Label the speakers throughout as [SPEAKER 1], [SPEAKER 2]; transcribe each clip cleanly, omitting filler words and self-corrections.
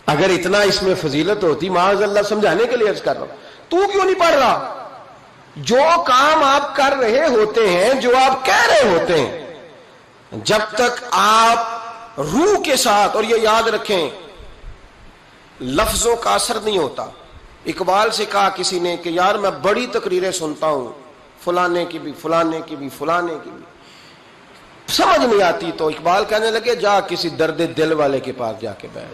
[SPEAKER 1] اگر اتنا اس میں فضیلت ہوتی، معاذ اللہ سمجھانے کے لیے عرض کر رہا ہوں، تو کیوں نہیں پڑھ رہا؟ جو کام آپ کر رہے ہوتے ہیں، جو آپ کہہ رہے ہوتے ہیں، جب تک آپ روح کے ساتھ، اور یہ یاد رکھیں لفظوں کا اثر نہیں ہوتا۔ اقبال سے کہا کسی نے کہ یار میں بڑی تقریریں سنتا ہوں، فلانے کی بھی فلانے کی بھی فلانے کی بھی، سمجھ نہیں آتی، تو اقبال کہنے لگے جا کسی درد دل والے کے پاس جا کے بیٹھ،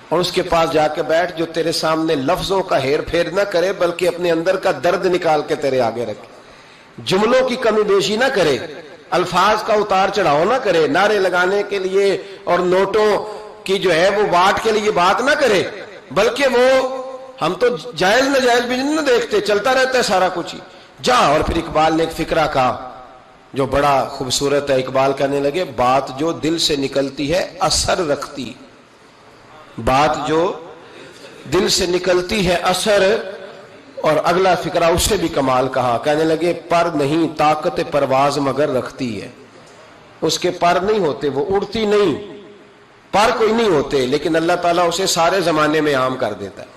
[SPEAKER 1] اور اس کے پاس جا کے بیٹھ جو تیرے سامنے لفظوں کا ہیر پھیر نہ کرے بلکہ اپنے اندر کا درد نکال کے تیرے آگے رکھے، جملوں کی کمی بیشی نہ کرے، الفاظ کا اتار چڑھاؤ نہ کرے، نعرے لگانے کے لیے اور نوٹوں کی جو ہے وہ واٹ کے لیے بات نہ کرے، بلکہ وہ ہم تو جائز ناجائز بھی نہیں دیکھتے، چلتا رہتا ہے سارا کچھ ہی، جا۔ اور پھر اقبال نے ایک فقرہ کہا جو بڑا خوبصورت ہے، اقبال کہنے لگے بات جو دل سے نکلتی ہے اثر رکھتی، بات جو دل سے نکلتی ہے اثر، اور اگلا فقرہ اس سے بھی کمال کہا، کہنے لگے پر نہیں طاقت پرواز مگر رکھتی ہے، اس کے پر نہیں ہوتے، وہ اڑتی نہیں، پر کوئی نہیں ہوتے، لیکن اللہ تعالیٰ اسے سارے زمانے میں عام کر دیتا ہے،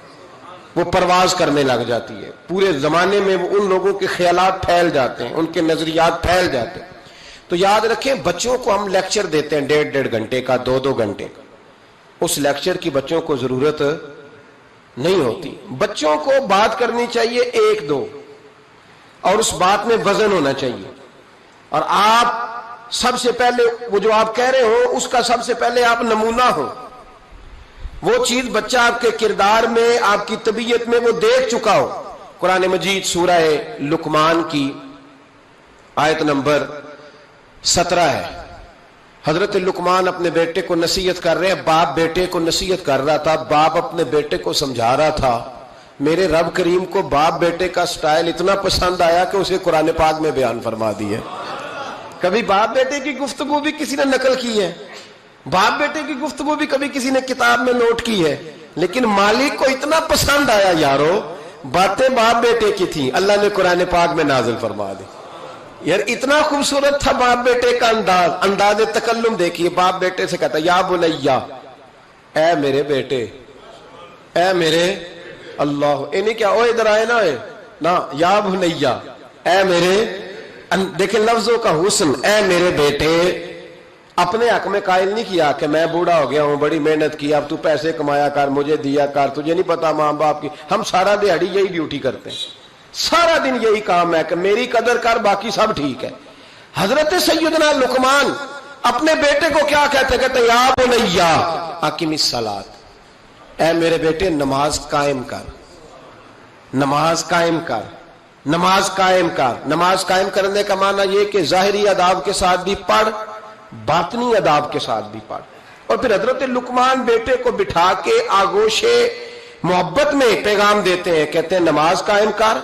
[SPEAKER 1] وہ پرواز کرنے لگ جاتی ہے، پورے زمانے میں وہ ان لوگوں کے خیالات پھیل جاتے ہیں، ان کے نظریات پھیل جاتے ہیں۔ تو یاد رکھیں بچوں کو ہم لیکچر دیتے ہیں 1.5 گھنٹے کا، 2 گھنٹے کا، اس لیکچر کی بچوں کو ضرورت نہیں ہوتی، بچوں کو بات کرنی چاہیے 1-2، اور اس بات میں وزن ہونا چاہیے، اور آپ سب سے پہلے وہ جو آپ کہہ رہے ہو اس کا سب سے پہلے آپ نمونہ ہو، وہ چیز بچہ آپ کے کردار میں، آپ کی طبیعت میں وہ دیکھ چکا ہو۔ قرآن مجید سورہ لقمان کی آیت نمبر 17 ہے، حضرت لقمان اپنے بیٹے کو نصیحت کر رہے ہیں، باپ بیٹے کو نصیحت کر رہا تھا، باپ اپنے بیٹے کو سمجھا رہا تھا۔ میرے رب کریم کو باپ بیٹے کا سٹائل اتنا پسند آیا کہ اسے قرآن پاک میں بیان فرما دی ہے۔ کبھی باپ بیٹے کی گفتگو بھی کسی نے نقل کی ہے، باپ بیٹے کی گفتگو بھی کبھی کسی نے کتاب میں نوٹ کی ہے، لیکن مالک کو اتنا پسند آیا یارو، باتیں باپ بیٹے کی تھیں، اللہ نے قرآن پاک میں نازل فرما دی۔ یار اتنا خوبصورت تھا باپ بیٹے کا انداز تکلم دیکھیے، باپ بیٹے سے کہتا یا بنیا، اے میرے بیٹے، اے میرے اللہ، نہیں کیا او ادھر آئے نا یا بنیا، اے میرے، دیکھیں لفظوں کا حسن، اے میرے بیٹے، اپنے حق میں قائل نہیں کیا کہ میں بوڑھا ہو گیا ہوں، بڑی محنت کی، اب تو پیسے کمایا کر، مجھے دیا کر، تجھے نہیں پتا ماں باپ کی۔ ہم سارا دیہڑی یہی ڈیوٹی کرتے ہیں، سارا دن یہی کام ہے کہ میری قدر کر، باقی سب ٹھیک ہے۔ حضرت سیدنا لقمان اپنے بیٹے کو کیا کہتے یا بنیا اقم الصلاۃ، اے میرے بیٹے نماز قائم کر، نماز قائم کر، نماز قائم کر۔ نماز قائم کرنے کا معنی یہ کہ ظاہری آداب کے ساتھ بھی پڑھ، باطنی آداب کے ساتھ بھی پڑھ۔ اور پھر حضرت لقمان بیٹے کو بٹھا کے آگوش محبت میں پیغام دیتے ہیں، کہتے ہیں نماز قائم کر،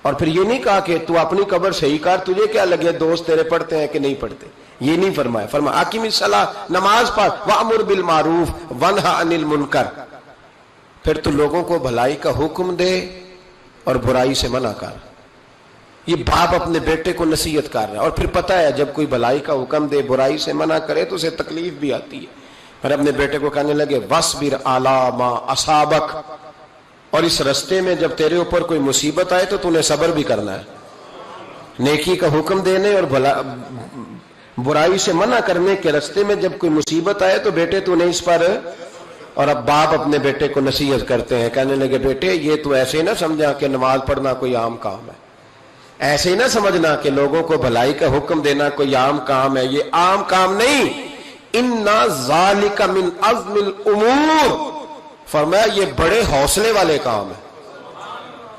[SPEAKER 1] اور پھر یہ نہیں کہا کہ تو اپنی قبر صحیح کر، تجھے کیا لگے دوست تیرے پڑھتے ہیں کہ نہیں پڑھتے، یہ نہیں فرمایا، فرمایا اقیم الصلاۃ، نماز پڑھ، وامر بالمعروف وانہا عن المنکر، پھر تو لوگوں کو بھلائی کا حکم دے اور برائی سے منع کر۔ یہ باپ اپنے بیٹے کو نصیحت کر رہا ہے، اور پھر پتہ ہے جب کوئی بھلائی کا حکم دے برائی سے منع کرے تو اسے تکلیف بھی آتی ہے۔ پھر اپنے بیٹے کو کہنے لگے وَاصْبِرْ عَلَىٰ مَا أَصَابَكَ، اور اس رستے میں جب تیرے اوپر کوئی مصیبت آئے تو تو نے صبر بھی کرنا ہے، نیکی کا حکم دینے اور برائی سے منع کرنے کے رستے میں جب کوئی مصیبت آئے تو بیٹے تو نے اس پر۔ اور اب باپ اپنے بیٹے کو نصیحت کرتے ہیں، کہنے لگے بیٹے یہ تو ایسے نہ سمجھا کہ نماز پڑھنا کوئی عام کام ہے، ایسے نہ سمجھنا کہ لوگوں کو بھلائی کا حکم دینا کوئی عام کام ہے، یہ عام کام نہیں، اِنَّ ذَلِكَ مِنْ عَزْمِ الْأُمُورِ، فرمایا یہ بڑے حوصلے والے کام ہے،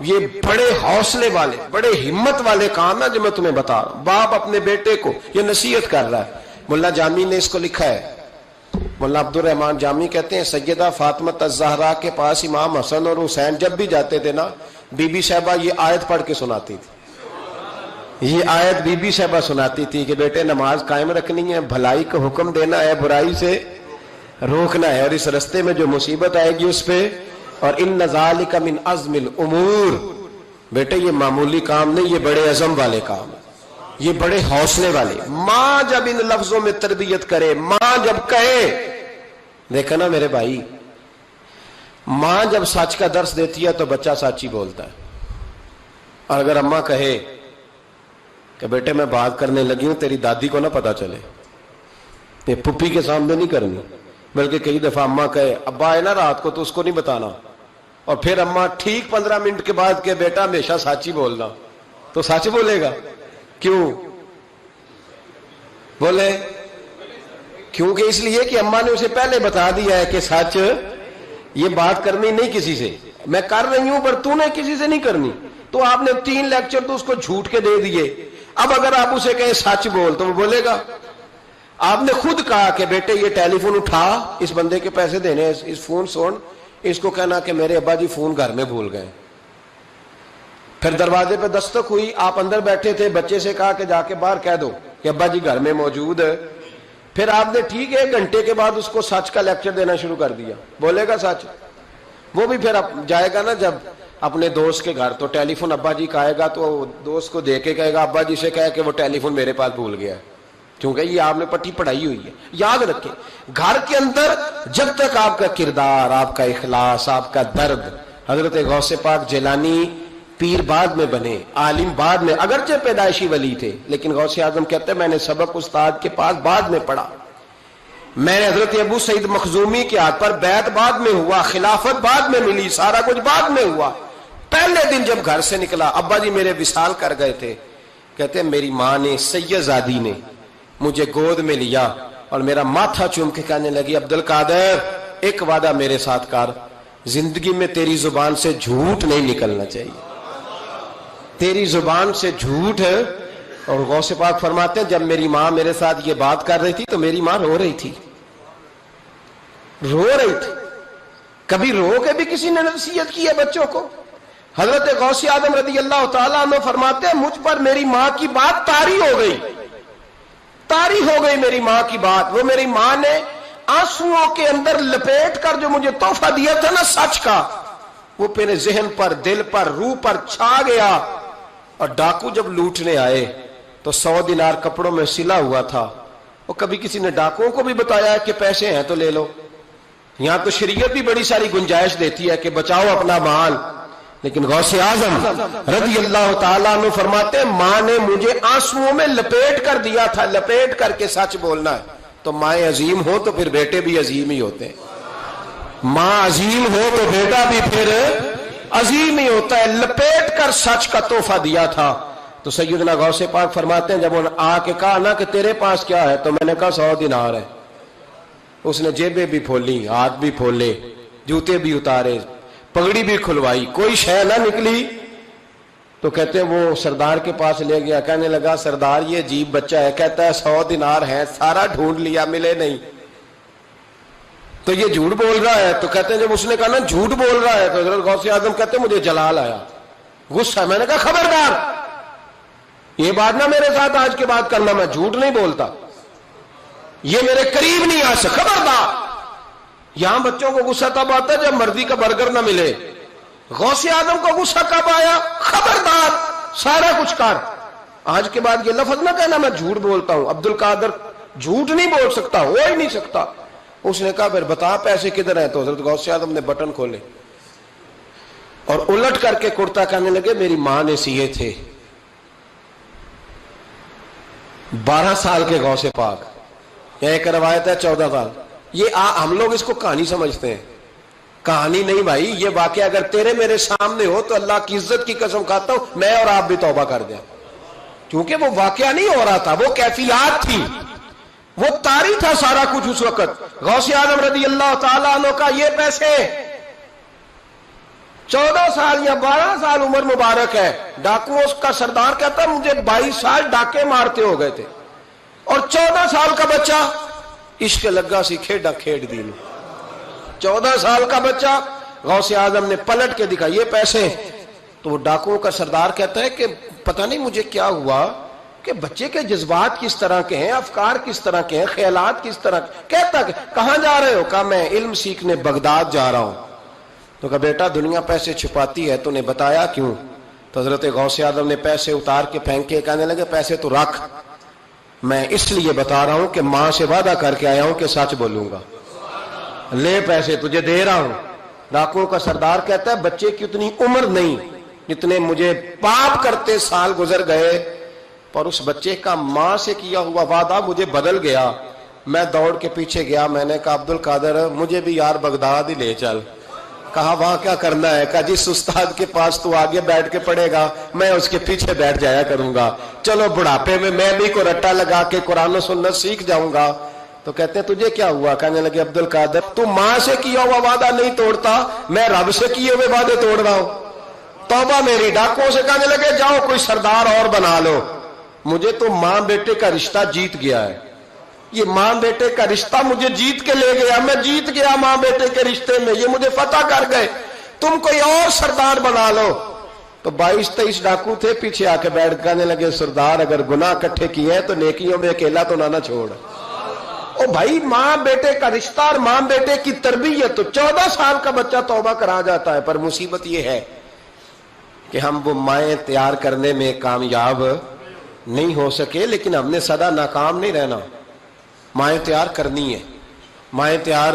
[SPEAKER 1] یہ بڑے حوصلے والے، بڑے ہمت والے کام ہے جو میں تمہیں بتا رہا ہوں۔ باپ اپنے بیٹے کو یہ نصیحت کر رہا ہے۔ ملا جامی نے اس کو لکھا ہے، مولانا عبد الرحمن جامی کہتے ہیں سیدہ فاطمہ الزہرا کے پاس امام حسن اور حسین جب بھی جاتے تھے نا، بی بی صاحبہ یہ آیت پڑھ کے سناتی تھی، یہ آیت بی بی صاحبہ سناتی تھی کہ بیٹے نماز قائم رکھنی ہے، بھلائی کا حکم دینا ہے، برائی سے روکنا ہے، اور اس رستے میں جو مصیبت آئے گی اس پہ، اور ان ذالک من عزم الامور، بیٹے یہ معمولی کام نہیں، یہ بڑے عزم والے کام ہے، یہ بڑے حوصلے والے۔ ماں جب ان لفظوں میں تربیت کرے، ماں جب کہے دیکھا نا میرے بھائی، ماں جب سچ کا درس دیتی ہے تو بچہ سچ ہی بولتا ہے، اور اگر اماں کہے کہ بیٹے میں بات کرنے لگی ہوں تیری دادی کو نہ پتا چلے، یہ پھپھی کے سامنے نہیں کرنی، بلکہ کئی دفعہ اماں کہے ابا آئے نا رات کو تو اس کو نہیں بتانا، اور پھر اماں ٹھیک 15 منٹ کے بعد کہ بیٹا ہمیشہ سچ ہی بولنا، تو سچ بولے گا؟ کیوں بولے؟ کیونکہ اس لیے کہ اماں نے اسے پہلے بتا دیا ہے کہ سچ یہ بات کرنی نہیں کسی سے، میں کر رہی ہوں پر تو نے کسی سے نہیں کرنی، تو آپ نے 3 لیکچر تو اس کو جھوٹ کے دے دیے، اب اگر آپ اسے کہیں سچ بول تو وہ بولے گا؟ آپ نے خود کہا کہ بیٹے یہ ٹیلی فون اٹھا، اس بندے کے پیسے دینے، اس فون سن، اس کو کہنا کہ میرے ابا جی فون گھر میں بھول گئے۔ پھر دروازے پہ دستک ہوئی، آپ اندر بیٹھے تھے، بچے سے کہا کہ جا کے باہر کہہ دو کہ ابا جی گھر میں موجود ہے، پھر آپ نے ٹھیک 1 گھنٹے کے بعد اس کو سچ کا لیکچر دینا شروع کر دیا، بولے گا سچ؟ وہ بھی پھر جائے گا نا جب اپنے دوست کے گھر، تو ٹیلی فون ابا جی کا آئے گا تو دوست کو دے کے کہے گا ابا جی سے کہے کہ وہ ٹیلی فون میرے پاس بھول گیا ہے، کیونکہ یہ آپ نے پٹی پڑھائی ہوئی ہے۔ یاد رکھیں، گھر کے اندر جب تک آپ کا کردار، آپ کا اخلاص، آپ کا درد، حضرت غوث پاک جیلانی پیر بعد میں بنے، عالم بعد میں، اگرچہ پیدائشی ولی تھے، لیکن غوث اعظم کہتے ہیں میں نے سبق استاد کے پاس بعد میں پڑھا، میں نے حضرت ابو سعید مخزومی کے ہاتھ پر بیعت بعد میں ہوا، خلافت بعد میں ملی، سارا کچھ بعد میں ہوا۔ پہلے دن جب گھر سے نکلا، ابا جی میرے وصال کر گئے تھے، کہتے ہیں میری ماں نے، سید زادی نے مجھے گود میں لیا اور میرا ماتھا چوم کے کہنے لگی عبد القادر ایک وعدہ میرے ساتھ کر، زندگی میں تیری زبان سے جھوٹ نہیں نکلنا چاہیے، تیری زبان سے جھوٹ ہے۔ اور غوث پاک فرماتے ہیں جب میری ماں میرے ساتھ یہ بات کر رہی تھی تو میری ماں رو رہی تھی، رو رہی تھی۔ کبھی رو کے بھی کسی نے نصیحت کی ہے بچوں کو؟ حضرت غوث اعظم رضی اللہ تعالیٰ عنہ فرماتے ہیں مجھ پر میری ماں کی بات طاری ہو گئی، طاری ہو گئی میری ماں کی بات۔ وہ میری ماں نے آنسوؤں کے اندر لپیٹ کر جو مجھے تحفہ دیا تھا نا سچ کا، وہ میرے ذہن پر، دل پر، روح پر چھا گیا۔ اور ڈاکو جب لوٹنے آئے تو 100 دینار کپڑوں میں سلا ہوا تھا، اور کبھی کسی نے ڈاکوؤں کو بھی بتایا کہ پیسے ہیں تو لے لو؟ یہاں تو شریعت بھی بڑی ساری گنجائش دیتی ہے کہ بچاؤ اپنا مال، لیکن غوث اعظم رضی اللہ تعالیٰ عنہ فرماتے ہیں ماں نے مجھے آنسوؤں میں لپیٹ کر دیا تھا، لپیٹ کر کے سچ بولنا ہے۔ تو مائیں عظیم ہو تو پھر بیٹے بھی عظیم ہی ہوتے ہیں، ماں عظیم ہو تو بیٹا بھی پھر عظیم ہی ہوتا ہے۔ لپیٹ کر سچ کا تحفہ دیا تھا۔ تو سیدنا غوث پاک فرماتے ہیں جب انہوں نے آ کے کہا نا کہ تیرے پاس کیا ہے، تو میں نے کہا 100 دینار ہے۔ اس نے جیبیں بھی کھولی، ہاتھ بھی کھولے، جوتے بھی اتارے، پگڑی بھی کھلوائی، کوئی شے نہ نکلی۔ تو کہتے ہیں وہ سردار کے پاس لے گیا، کہنے لگا سردار یہ عجیب بچہ ہے، کہتا ہے 100 دینار ہے، سارا ڈھونڈ لیا ملے نہیں، تو یہ جھوٹ بول رہا ہے۔ تو کہتے ہیں جب اس نے کہا نا جھوٹ بول رہا ہے، تو حضرت غوث اعظم کہتے ہیں مجھے جلال آیا، غصہ۔ میں نے کہا خبردار یہ بات نہ میرے ساتھ آج کے بعد کرنا، میں جھوٹ نہیں بولتا، یہ میرے قریب نہیں آ سکتا، خبردار۔ یہاں بچوں کو غصہ تب آتا ہے جب مرضی کا برگر نہ ملے، غوث اعظم کو غصہ کب آیا؟ خبردار سارا کچھ کر، آج کے بعد یہ لفظ نہ کہنا میں جھوٹ بولتا ہوں، عبد القادر جھوٹ نہیں بول سکتا، ہو ہی نہیں سکتا۔ اس نے کہا پھر بتا پیسے کدھر ہیں؟ تو حضرت غوث اعظم نے بٹن کھولے اور الٹ کر کے کرتا کہنے لگے میری ماں نے سیے تھے۔ 12 سال کے غوث پاک، ایک روایت ہے 14 سال۔ یہ ہم لوگ اس کو کہانی سمجھتے ہیں، کہانی نہیں بھائی، یہ واقعہ اگر تیرے میرے سامنے ہو تو اللہ کی عزت کی قسم کھاتا ہوں میں اور آپ بھی توبہ کر دیں، کیونکہ وہ واقعہ نہیں ہو رہا تھا، وہ کیفیات تھی، وہ طاری تھا سارا کچھ اس وقت۔ غوث اعظم رضی اللہ تعالیٰ عنہ کا یہ پیسے 14 سال یا 12 سال عمر مبارک ہے، ڈاکوؤں کا سردار کہتا ہے مجھے 22 سال ڈاکے مارتے ہو گئے تھے، اور 14 سال کا بچہ عشق لگا سی کھیڈا کھیڑ دی، 14 سال کا بچہ۔ غوث اعظم نے پلٹ کے دکھا یہ پیسے، تو وہ ڈاکوؤں کا سردار کہتا ہے کہ پتہ نہیں مجھے کیا ہوا کہ بچے کے جذبات کس طرح کے ہیں، افکار کس طرح کے ہیں، خیالات کس طرح کے۔ کہتا کہ کہاں جا رہے ہو؟ کہا میں علم سیکھنے بغداد جا رہا ہوں۔ تو کہا بیٹا دنیا پیسے چھپاتی ہے، تو نے بتایا کیوں؟ تو حضرت غوث اعظم نے پیسے اتار کے پھینکے، کہنے لگے پیسے تو رکھ، میں اس لیے بتا رہا ہوں کہ ماں سے وعدہ کر کے آیا ہوں کہ سچ بولوں گا۔ لے پیسے تجھے دے رہا ہوں۔ ڈاکوؤں کا سردار کہتا ہے بچے کی اتنی عمر نہیں جتنے مجھے پاپ کرتے سال گزر گئے، پر اس بچے کا ماں سے کیا ہوا وعدہ مجھے بدل گیا۔ میں دوڑ کے پیچھے گیا، میں نے کہا عبد القادر مجھے بھی یار بغداد ہی لے چل۔ کہا وہاں کیا کرنا ہے؟ کہا جس استاد کے پاس تو آگے بیٹھ کے پڑھے گا میں اس کے پیچھے بیٹھ جایا کروں گا، چلو بڑھاپے میں بھی کو رٹا لگا کے قرآن و سنت سیکھ جاؤں گا۔ تو کہتے ہیں تجھے کیا ہوا؟ کہنے لگے عبد القادر تو ماں سے کیا ہوا وعدہ نہیں توڑتا، میں رب سے کیے ہوئے وعدے توڑ رہا ہوں، توبہ میری۔ ڈاکوؤں سے کہنے لگے جاؤ کوئی سردار اور بنا لو، مجھے تو ماں بیٹے کا رشتہ جیت گیا ہے، یہ ماں بیٹے کا رشتہ مجھے جیت کے لے گیا، میں جیت گیا ماں بیٹے کے رشتے میں، یہ مجھے فتح کر گئے، تم کوئی اور سردار بنا لو۔ تو 22-23 ڈاکو تھے، پیچھے آ کے بیٹھ کہنے لگے سردار اگر گناہ اکٹھے کیے ہیں تو نیکیوں میں اکیلا تو نہ چھوڑ۔ او بھائی ماں بیٹے کا رشتہ اور ماں بیٹے کی تربیت، تو 14 سال کا بچہ توبہ کرا جاتا ہے، پر مصیبت یہ ہے کہ ہم وہ مائیں تیار کرنے میں کامیاب نہیں ہو سکے، لیکن ہم نے سدا ناکام نہیں رہنا، مائیں تیار کرنی ہے۔ مائیں تیار،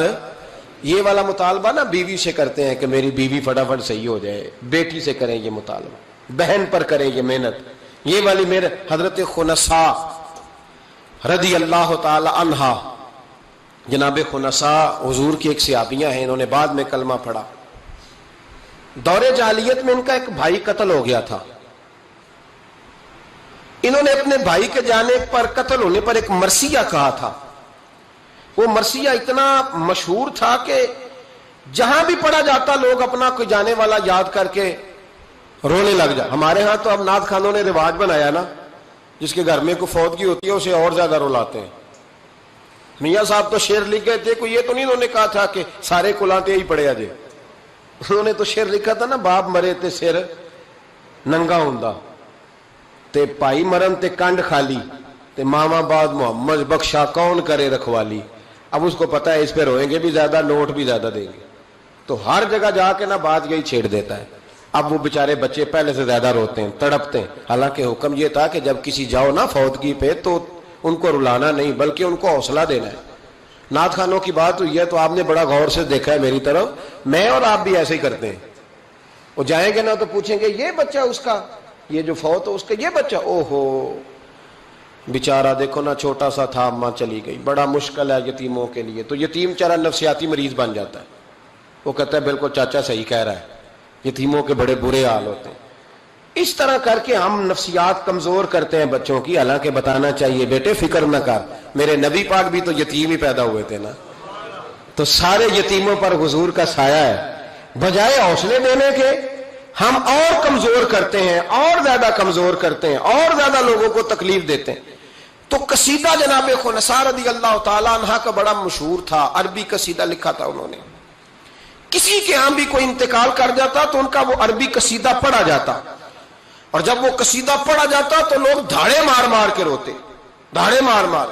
[SPEAKER 1] یہ والا مطالبہ نا بیوی سے کرتے ہیں کہ میری بیوی فٹافٹ صحیح ہو جائے، بیٹی سے کریں یہ مطالبہ، بہن پر کریں یہ محنت، یہ والی میرے حضرت خنسا رضی اللہ تعالی عنہا، جناب خنسا حضور کی ایک صحابیہ ہیں، انہوں نے بعد میں کلمہ پڑھا۔ دور جاہلیت میں ان کا ایک بھائی قتل ہو گیا تھا، انہوں نے اپنے بھائی کے جانے پر، قتل ہونے پر ایک مرثیہ کہا تھا۔ وہ مرثیہ اتنا مشہور تھا کہ جہاں بھی پڑھا جاتا لوگ اپنا کوئی جانے والا یاد کر کے رونے لگ جا۔ ہمارے ہاں تو اب نعت خانوں نے رواج بنایا نا، جس کے گھر میں کوئی فوتگی ہوتی ہے اسے اور زیادہ رلاتے ہیں۔ میاں صاحب تو شعر لکھ گئے تھے، کوئی یہ تو نہیں انہوں نے کہا تھا کہ سارے کلاتے ہی پڑے اجے، انہوں نے تو شعر لکھا تھا نا، باپ مرے تے سر ننگا ہوندا تے پائی مرن تے کنڈ خالی تے ماما بعد محمد بخشا کون کرے رکھوالی۔ اب اس کو پتا ہے اس پہ روئیں گے بھی زیادہ، نوٹ بھی زیادہ دیں گے، تو ہر جگہ جا کے نا بات یہی چھیڑ دیتا ہے۔ اب وہ بیچارے بچے پہلے سے زیادہ روتے ہیں، تڑپتے ہیں، حالانکہ حکم یہ تھا کہ جب کسی جاؤ نا فوتگی پہ تو ان کو رلانا نہیں بلکہ ان کو حوصلہ دینا ہے۔ نعت خانوں کی بات ہوئی ہے تو آپ نے بڑا غور سے دیکھا ہے میری طرف، میں اور آپ بھی ایسے ہی کرتے ہیں۔ وہ جائیں گے نا تو پوچھیں گے یہ بچہ اس کا، یہ جو فوت ہو اس کا یہ بچہ، او ہو بیچارہ دیکھو نا چھوٹا سا تھا، ماں چلی گئی، بڑا مشکل ہے یتیموں کے لیے۔ تو یتیم چارہ نفسیاتی مریض بن جاتا ہے، وہ کہتا ہے بالکل چاچا صحیح کہہ رہا ہے، یتیموں کے بڑے برے حال ہوتے ہیں۔ اس طرح کر کے ہم نفسیات کمزور کرتے ہیں بچوں کی، حالانکہ بتانا چاہیے بیٹے فکر نہ کر، میرے نبی پاک بھی تو یتیم ہی پیدا ہوئے تھے نا، تو سارے یتیموں پر حضور کا سایہ ہے۔ بجائے حوصلے دینے کے ہم اور کمزور کرتے ہیں، اور زیادہ کمزور کرتے ہیں، اور زیادہ لوگوں کو تکلیف دیتے ہیں۔ تو قصیدہ جناب خنسا رضی اللہ تعالیٰ عنہ کا بڑا مشہور تھا، عربی قصیدہ لکھا تھا انہوں نے۔ کسی کے ہاں بھی کوئی انتقال کر جاتا تو ان کا وہ عربی قصیدہ پڑھا جاتا، اور جب وہ قصیدہ پڑھا جاتا تو لوگ دھاڑے مار مار کے روتے، دھاڑے مار مار۔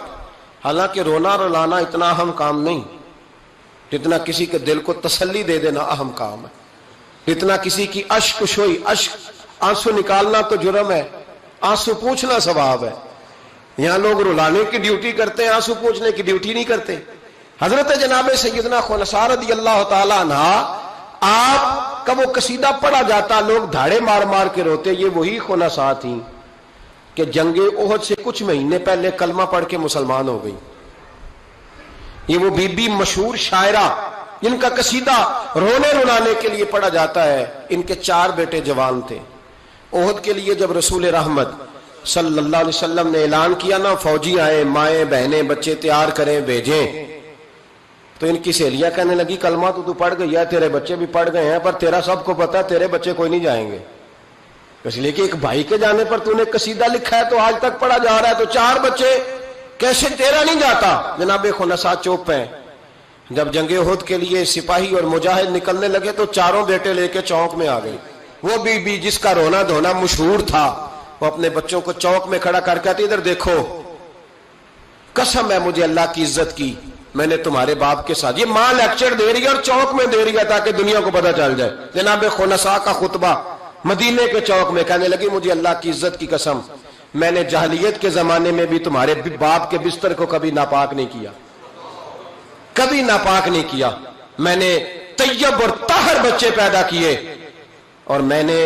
[SPEAKER 1] حالانکہ رونا رلانا اتنا اہم کام نہیں جتنا کسی کے دل کو تسلی دے دینا اہم کام ہے، جتنا کسی کی اشک شوئی، آنسو نکالنا تو جرم ہے، آنسو پوچھنا ثواب ہے۔ یہاں لوگ رلانے کی ڈیوٹی کرتے ہیں، آنسو پوچھنے کی ڈیوٹی نہیں کرتے۔ حضرت جناب سیدنا خنسا رضی اللہ تعالی عنہ، آپ کا وہ قصیدہ پڑھا جاتا لوگ دھاڑے مار مار کے روتے۔ یہ وہی خنسا تھیں کہ جنگ احد سے کچھ مہینے پہلے کلمہ پڑھ کے مسلمان ہو گئی۔ یہ وہ بی بی مشہور شاعرہ جن کا قصیدہ رونے رلانے کے لیے پڑھا جاتا ہے۔ ان کے 4 بیٹے جوان تھے۔ احد کے لیے جب رسول رحمت صلی اللہ علیہ وسلم نے اعلان کیا نا، فوجی آئے، مائیں بہنیں بچے تیار کریں بھیجیں، تو ان کی سہیلیاں کہنے لگی کلمہ تو پڑھ گئی ہے، تیرے بچے بھی پڑھ گئے ہیں، پر تیرا سب کو پتا ہے تیرے بچے کوئی نہیں جائیں گے، اس لیے کہ ایک بھائی کے جانے پر تو نے قصیدہ لکھا ہے تو آج تک پڑھا جا رہا ہے، تو 4 بچے کیسے تیرا نہیں جاتا؟ جناب خنسا چوپ ہیں۔ جب جنگ احد کے لیے سپاہی اور مجاہد نکلنے لگے تو 4 بیٹے لے کے چوک میں آ گئی۔ وہ بی بی جس کا رونا دھونا مشہور تھا، وہ اپنے بچوں کو چوک میں کھڑا کر کہتی ادھر دیکھو، قسم ہے مجھے اللہ کی عزت کی، میں نے تمہارے باپ کے ساتھ، یہ ماں لیکچر دے رہی ہے اور چوک میں دے رہی ہے تاکہ دنیا کو پتہ چل جائے۔ جناب خنسا کا خطبہ مدینے کے چوک میں، کہنے لگی مجھے اللہ کی عزت کی قسم، میں نے جاہلیت کے زمانے میں بھی تمہارے باپ کے بستر کو کبھی ناپاک نہیں کیا، کبھی ناپاک نہیں کیا. میں نے طیب اور طاہر بچے پیدا کیے اور میں نے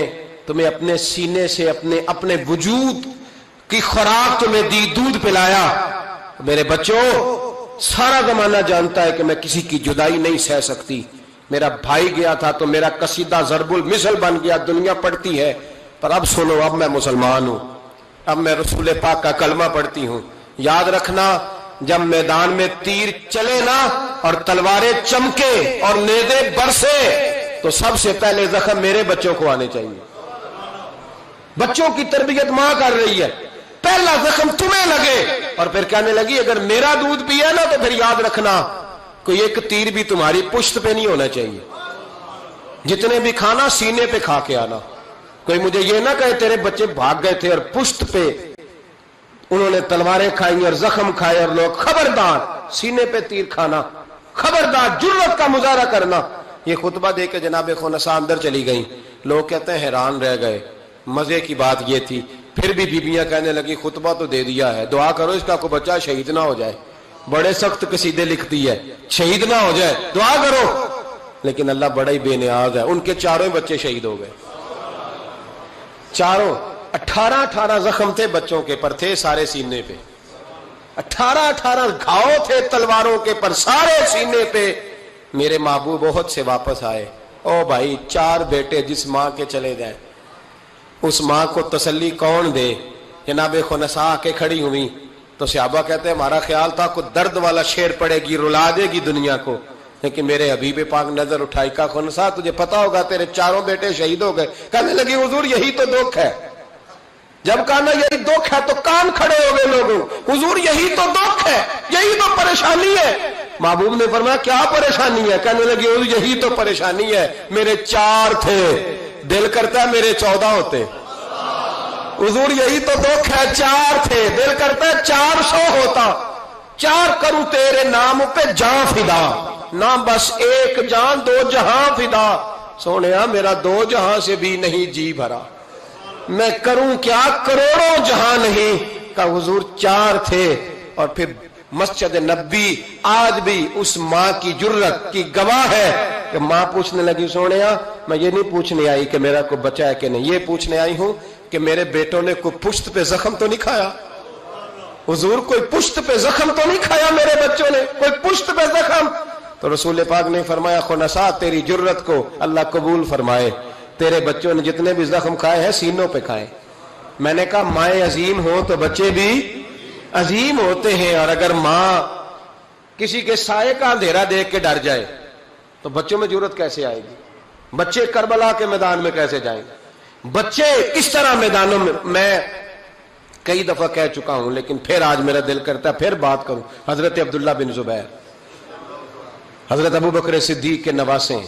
[SPEAKER 1] تمہیں اپنے سینے سے اپنے وجود کی خوراک تمہیں دی, دودھ پلایا. میرے بچوں سارا زمانہ جانتا ہے کہ میں کسی کی جدائی نہیں سہ سکتی. میرا بھائی گیا تھا تو میرا قصیدہ ضرب المثل بن گیا, دنیا پڑھتی ہے, پر اب سنو, اب میں مسلمان ہوں, اب میں رسول پاک کا کلمہ پڑھتی ہوں. یاد رکھنا جب میدان میں تیر چلے نا اور تلواریں چمکے اور نیزے برسے تو سب سے پہلے زخم میرے بچوں کو آنے چاہیے. بچوں کی تربیت ماں کر رہی ہے, پہلا زخم تمہیں لگے اور پھر کہنے لگی اگر میرا دودھ پیے نا تو پھر یاد رکھنا کوئی ایک تیر بھی تمہاری پشت پہ نہیں ہونا چاہیے. جتنے بھی کھانا سینے پہ کھا کے آنا. کوئی مجھے یہ نہ کہے تیرے بچے بھاگ گئے تھے اور پشت پہ انہوں نے تلواریں کھائی اور زخم کھائے اور لوگ, خبردار سینے پہ تیر کھانا, خبردار جرأت کا مظاہرہ کرنا. یہ خطبہ دے کے جناب خنسا اندر چلی گئیں. لوگ کہتے ہیں حیران رہ گئے. مزے کی بات یہ تھی پھر بھی بیویاں کہنے لگی خطبہ تو دے دیا ہے, دعا کرو اس کا کوئی بچہ شہید نہ ہو جائے. بڑے سخت قصیدے لکھتی ہے, شہید نہ ہو جائے, دعا کرو. لیکن اللہ بڑا ہی بے نیاز ہے, ان کے چاروں بچے شہید ہو گئے. چاروں 18 زخم تھے بچوں کے پر, تھے سارے سینے پہ. 18 گھاؤ تھے تلواروں کے پر, سارے سینے پہ. میرے محبوب بہت سے واپس آئے. او بھائی 4 بیٹے جس ماں کے چلے جائیں اس ماں کو تسلی کون دے. جناب خنسا آ کے کھڑی ہوئی تو صحابہ کہتے ہیں ہمارا خیال تھا کوئی درد والا شعر پڑے گی, رلا دے گی دنیا کو, لیکن میرے حبیب پاک نظر اٹھائی. کا خنسا تجھے پتا ہوگا تیرے 4 بیٹے شہید ہو گئے. کہنے لگی حضور یہی تو دکھ ہے. جب کہنا یہی دکھ ہے تو کان کھڑے ہو گئے لوگوں. حضور یہی تو دکھ ہے, یہی تو پریشانی ہے. محبوب نے فرمایا کیا پریشانی ہے؟ کہنے لگی حضور یہی تو پریشانی ہے, میرے 4 تھے, دل کرتا ہے میرے 14 ہوتے. حضور یہی تو دکھ ہے, 4 تھے, دل کرتا ہے 400 ہوتا. 4 کروں تیرے نام پہ جان فدا, نہ بس ایک جان 2 جہاں فدا. سونیا میرا 2 جہاں سے بھی نہیں جی بھرا, میں کروں کیا کروڑوں جہاں نہیں. کہ حضور 4 تھے. اور پھر مسجد نبی آج بھی اس ماں کی جرت کی گواہ ہے کہ ماں پوچھنے لگی سونیا میں یہ نہیں پوچھنے آئی کہ میرا کوئی بچہ ہے کہ نہیں, یہ پوچھنے آئی ہوں کہ میرے بیٹوں نے کوئی پشت پہ زخم تو نہیں کھایا. حضور کوئی پشت پہ زخم تو نہیں کھایا میرے بچوں نے, کوئی پشت پہ زخم. تو رسول پاک نے فرمایا خنسا تیری جرت کو اللہ قبول فرمائے, تیرے بچوں نے جتنے بھی زخم کھائے ہیں سینوں پہ کھائے. میں نے کہا مائیں عظیم ہو تو بچے بھی عظیم ہوتے ہیں, اور اگر ماں کسی کے سائے کا اندھیرا دیکھ کے ڈر جائے تو بچوں میں جرت کیسے آئے گی؟ بچے کربلا کے میدان میں کیسے جائیں گے؟ بچے اس طرح میدانوں میں کئی دفعہ کہہ چکا ہوں لیکن پھر آج میرا دل کرتا ہے پھر بات کروں. حضرت عبداللہ بن زبیر حضرت ابو بکر صدیق کے نواسے,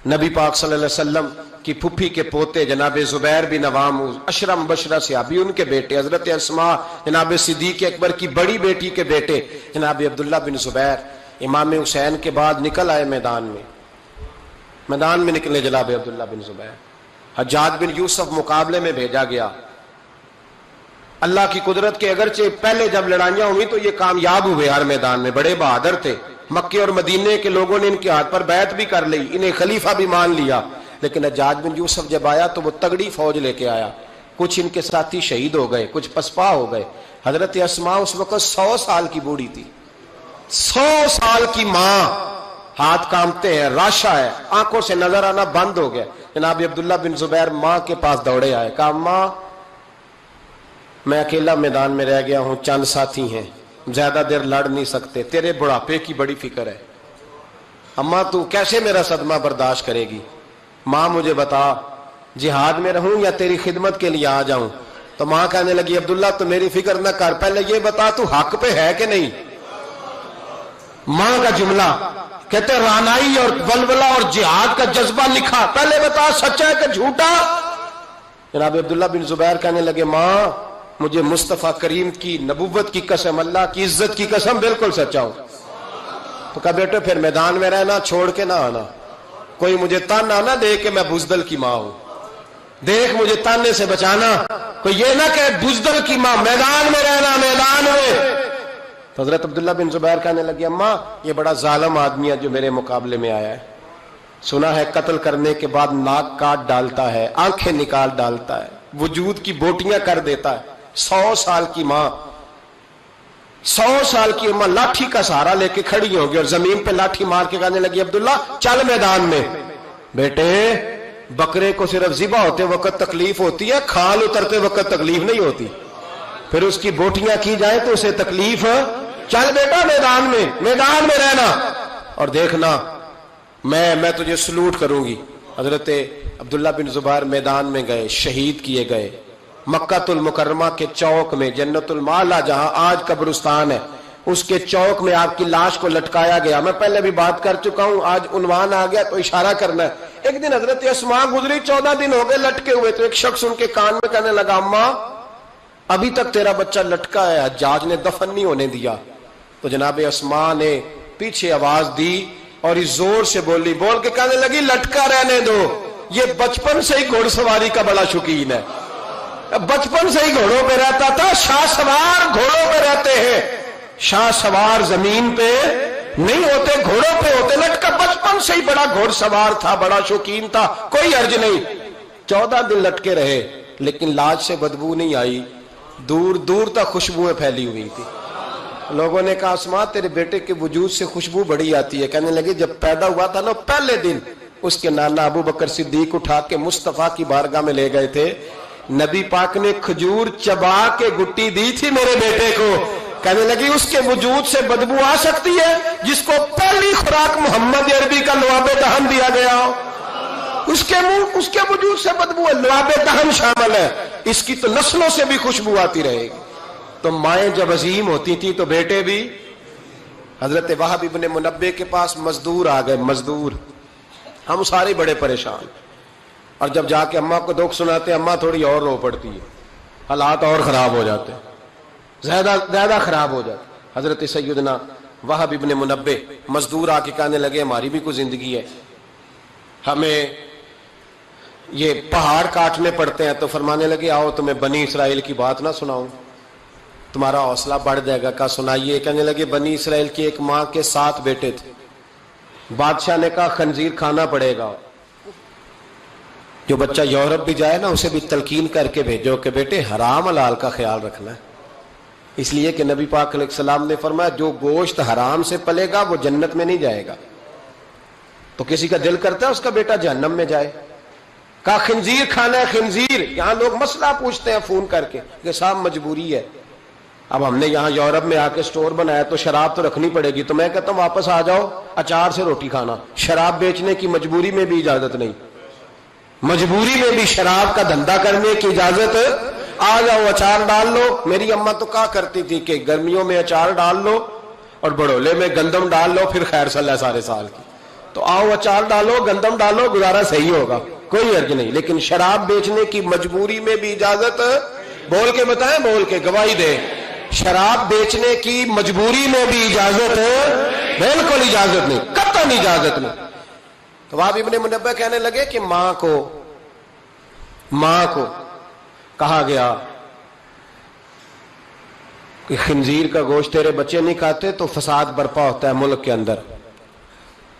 [SPEAKER 1] نبی پاک صلی اللہ علیہ وسلم کی پھپھی کے پوتے جناب زبیر بن عوام, اشرا مبشرہ صحابی, ان کے بیٹے حضرت اسماء جناب صدیق اکبر کی بڑی بیٹی کے بیٹے جناب عبداللہ بن زبیر امام حسین کے بعد نکل آئے میدان میں نکلے جناب عبداللہ بن زبیر. حجاج بن یوسف مقابلے میں بھیجا گیا. اللہ کی قدرت کے اگرچہ پہلے جب لڑائیاں ہوئی تو یہ کامیاب ہوئے ہر میدان میں, بڑے بہادر تھے. مکے اور مدینے کے لوگوں نے ان کے ہاتھ پر بیعت بھی کر لی, انہیں خلیفہ بھی مان لیا. لیکن حجاج بن یوسف جب آیا تو وہ تگڑی فوج لے کے آیا. کچھ ان کے ساتھی شہید ہو گئے, کچھ پسپا ہو گئے. حضرت اسماء اس وقت 100 سال کی بوڑھی تھی, 100 سال کی ماں, ہاتھ کامتے ہیں, راشا ہے, آنکھوں سے نظر آنا بند ہو گیا. جناب عبداللہ بن زبیر ماں کے پاس دوڑے آئے, کہا ماں میں اکیلا میدان میں رہ گیا ہوں, چند ساتھی ہیں, زیادہ دیر لڑ نہیں سکتے, تیرے بڑھاپے کی بڑی فکر ہے. اماں تو کیسے میرا صدمہ برداشت کرے گی؟ ماں مجھے بتا جہاد میں رہوں یا تیری خدمت کے لیے آ جاؤں؟ تو ماں کہنے لگی عبداللہ تو میری فکر نہ کر, پہلے یہ بتا تو حق پہ ہے کہ نہیں. ماں کا جملہ کہتے رانائی اور ولولہ اور جہاد کا جذبہ لکھا, پہلے بتا سچا ہے کہ جھوٹا. جناب عبداللہ بن زبیر کہنے لگے ماں مجھے مصطفیٰ کریم کی نبوت کی قسم, اللہ کی عزت کی قسم, بالکل سچا ہوں. تو کہا بیٹے پھر میدان میں رہنا, چھوڑ کے نہ آنا. کوئی مجھے تانا نہ دے کہ میں بزدل کی ماں ہوں, دیکھ مجھے تانے سے بچانا. کوئی یہ نہ کہ بزدل کی ماں, میدان میں رہنا, میدان میں. تو حضرت عبداللہ بن زبیر کہنے لگے اماں یہ بڑا ظالم آدمی ہے جو میرے مقابلے میں آیا ہے، سنا ہے قتل کرنے کے بعد ناک کاٹ ڈالتا ہے، آنکھیں نکال ڈالتا ہے، وجود کی بوٹیاں کر دیتا ہے۔ 100 سال کی ماں، 100 سال کی ماں لاٹھی کا سہارا لے کے کھڑی ہوگی اور زمین پہ لاٹھی مار کے کہنے لگی عبداللہ چل میدان میں۔ بیٹے بکرے کو صرف ذبح ہوتے وقت تکلیف ہوتی ہے، کھال اترتے وقت تکلیف نہیں ہوتی، پھر اس کی بوٹیاں کی جائیں تو اسے تکلیف۔ چل بیٹا میدان میں رہنا اور دیکھنا میں تجھے سلوٹ کروں گی۔ حضرت عبداللہ بن زبیر میدان میں گئے، شہید کیے گئے۔ مکہ المکرمہ کے چوک میں، جنت المعلا جہاں آج قبرستان ہے، اس کے چوک میں آپ کی لاش کو لٹکایا گیا۔ میں پہلے بھی بات کر چکا ہوں، آج عنوان آ گیا تو اشارہ کرنا ہے۔ ایک دن حضرت اسماء گزری، 14 دن ہو گئے لٹکے ہوئے، تو ایک شخص ان کے کان میں کہنے لگا اماں ابھی تک تیرا بچہ لٹکا ہے، حجاج نے دفن نہیں ہونے دیا۔ تو جناب اسماء نے پیچھے آواز دی اور اس زور سے بول کے کہنے لگی لٹکا رہنے دو، یہ بچپن سے ہی گھوڑ سواری کا بڑا شوقین ہے، بچپن سے ہی گھوڑوں پہ رہتا تھا۔ شاہ سوار گھوڑوں پہ رہتے ہیں، شاہ سوار زمین پہ نہیں ہوتے، گھوڑوں پہ ہوتے۔ لٹکا بچپن سے ہی بڑا گھوڑ سوار تھا، بڑا شوقین تھا، کوئی حرج نہیں۔ 14 دن لٹکے رہے لیکن لاج سے بدبو نہیں آئی، دور دور تک خوشبوئیں پھیلی ہوئی تھی۔ لوگوں نے کہا اسماء تیرے بیٹے کے وجود سے خوشبو بڑی آتی ہے۔ کہنے لگے جب پیدا ہوا تھا نا پہلے دن اس کے نانا ابو بکر صدیق اٹھا کے مصطفیٰ کی بارگاہ میں لے گئے تھے، نبی پاک نے کھجور چبا کے گٹی دی تھی میرے بیٹے کو۔ کہنے لگی اس کے وجود سے بدبو آ سکتی ہے جس کو پہلی خوراک محمد عربی کا لعاب دہن دیا گیا ہو، اس کے وجود سے بدبو ہے، لعاب دہن شامل ہے، اس کی تو نسلوں سے بھی خوشبو آتی رہے گی۔ تو مائیں جب عظیم ہوتی تھی تو بیٹے بھی۔ حضرت وہب ابن منبع کے پاس مزدور آ گئے، مزدور، ہم سارے بڑے پریشان، اور جب جا کے اماں کو دکھ سناتے اماں تھوڑی اور رو پڑتی ہے، حالات اور خراب ہو جاتے، زیادہ خراب ہو جاتے۔ حضرت سیدنا وہب ابن منبع مزدور آ کے کہنے لگے ہماری بھی کوئی زندگی ہے، ہمیں یہ پہاڑ کاٹنے پڑتے ہیں۔ تو فرمانے لگے آؤ تمہیں بنی اسرائیل کی بات نہ سناؤں، تمہارا حوصلہ بڑھ جائے گا۔ کہا سنائیے۔ کہنے لگے بنی اسرائیل کی ایک ماں کے 7 بیٹے تھے، بادشاہ نے کہا خنزیر کھانا پڑے گا، جو بچہ یورپ بھی جائے نا اسے بھی تلقین کر کے بھیجو کہ بیٹے حرام حلال کا خیال رکھنا ہے، اس لیے کہ نبی پاک علیہ السلام نے فرمایا جو گوشت حرام سے پلے گا وہ جنت میں نہیں جائے گا۔ تو کسی کا دل کرتا ہے اس کا بیٹا جہنم میں جائے؟ کہا خنزیر کھانا ہے، خنزیر۔ یہاں لوگ مسئلہ پوچھتے ہیں فون کر کے کہ صاحب مجبوری ہے، اب ہم نے یہاں یورپ میں آ کے سٹور بنایا تو شراب تو رکھنی پڑے گی، تو میں کہتا ہوں واپس آ جاؤ اچار سے روٹی کھانا، شراب بیچنے کی مجبوری میں بھی اجازت نہیں، مجبوری میں بھی شراب کا دھندا کرنے کی اجازت۔ آ جاؤ اچار ڈال لو۔ میری اماں تو کہا کرتی تھی کہ گرمیوں میں اچار ڈال لو اور بڑولے میں گندم ڈال لو، پھر خیر صلی اللہ سارے سال کی۔ تو آؤ اچار ڈالو، گندم ڈالو، گزارا صحیح ہوگا، کوئی حرج نہیں، لیکن شراب بیچنے کی مجبوری میں بھی اجازت۔ بول کے بتائیں، بول کے گواہی دے، شراب بیچنے کی مجبوری میں بھی اجازت ہے؟ بالکل اجازت نہیں، قطعاً اجازت نہیں۔ تو وہب ابن منبع کہنے لگے کہ ماں کو کہا گیا کہ خنزیر کا گوشت تیرے بچے نہیں کھاتے تو فساد برپا ہوتا ہے ملک کے اندر۔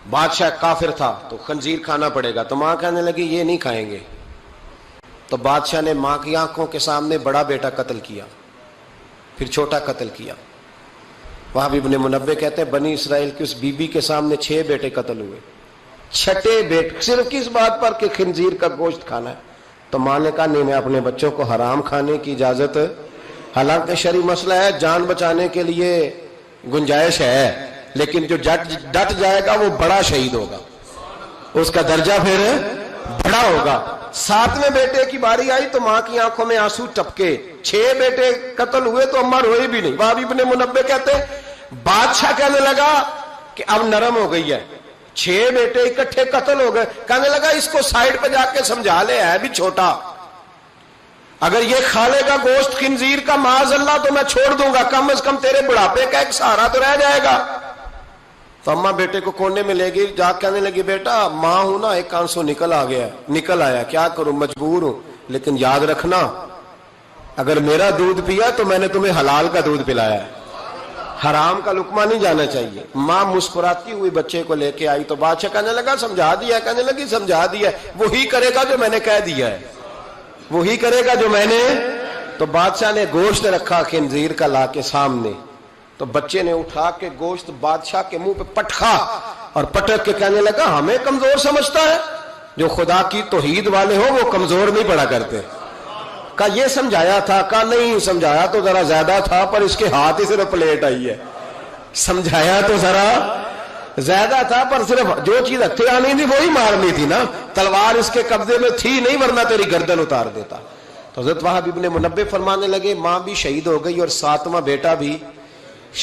[SPEAKER 1] بادشاہ کافر تھا تو خنزیر کھانا پڑے گا، تو ماں کہنے لگی یہ نہیں کھائیں گے۔ تو بادشاہ نے ماں کی آنکھوں کے سامنے بڑا بیٹا قتل کیا، پھر چھوٹا قتل کیا۔ وہب ابن منبع کہتے ہیں بنی اسرائیل کی اس بی بی کے سامنے 6 بیٹے قتل ہوئے، 6ٹے بیٹے صرف کس بات پر کہ خنزیر کا گوشت کھانا ہے۔ تو ماں نے کہا نہیں، میں اپنے بچوں کو حرام کھانے کی اجازت، حالانکہ شرعی مسئلہ ہے، جان بچانے کے لیے گنجائش ہے، لیکن جو ڈٹ جائے گا وہ بڑا شہید ہوگا، اس کا درجہ پھر بڑا ہوگا۔ 7ویں بیٹے کی باری آئی تو ماں کی آنکھوں میں آنسو ٹپکے، 6 بیٹے قتل ہوئے تو اماں روئی بھی نہیں۔ وہب ابن منبع کہتے بادشاہ کہنے لگا کہ اب نرم ہو گئی ہے، 6 بیٹے اکٹھے قتل ہو گئے، کہنے لگا اس کو سائڈ پہ جا کے سمجھا لے، ہے بھی چھوٹا، اگر یہ کھا لے گا گوشت خنزیر کا معاذ اللہ تو میں چھوڑ دوں گا، کم از کم تیرے بڑھاپے کا ایک سہارا تو رہ جائے گا۔ تو اماں بیٹے کو کونے میں لے گئی، جا کہنے لگی بیٹا ماں ہوں نا، ایک آنسو نکل آیا، کیا کروں، مجبور ہوں، لیکن یاد رکھنا اگر میرا دودھ پیا تو میں نے تمہیں حلال کا دودھ پلایا ہے، حرام کا لقمہ نہیں جانا چاہیے. ماں مسکراتی ہوئی بچے کو لے کے آئی تو بادشاہ کہنے لگا سمجھا دیا. کہنے لگی سمجھا دیا ہے, وہی کرے گا جو میں نے کہہ دیا ہے, وہی کرے گا جو میں نے. تو بادشاہ نے گوشت رکھا خنزیر کا لا کے سامنے, تو بچے نے اٹھا کے گوشت بادشاہ کے منہ پہ پٹکا اور پٹک کے کہنے لگا ہمیں کمزور سمجھتا ہے, جو خدا کی توحید والے ہو وہ کمزور نہیں پڑا کرتے. کہا یہ سمجھایا تھا. کہا نہیں سمجھایا تو ذرا زیادہ تھا, پر اس کے ہاتھ ہی صرف پلیٹ آئی ہے. سمجھایا تو ذرا زیادہ تھا, پر صرف جو چیز ہتھیار نہیں تھی وہی مارنی تھی نا, تلوار اس کے قبضے میں تھی نہیں, ورنہ تیری گردن اتار دیتا. تو حضرت وہب ابن منبہ فرمانے لگے ماں بھی شہید ہو گئی اور ساتواں بیٹا بھی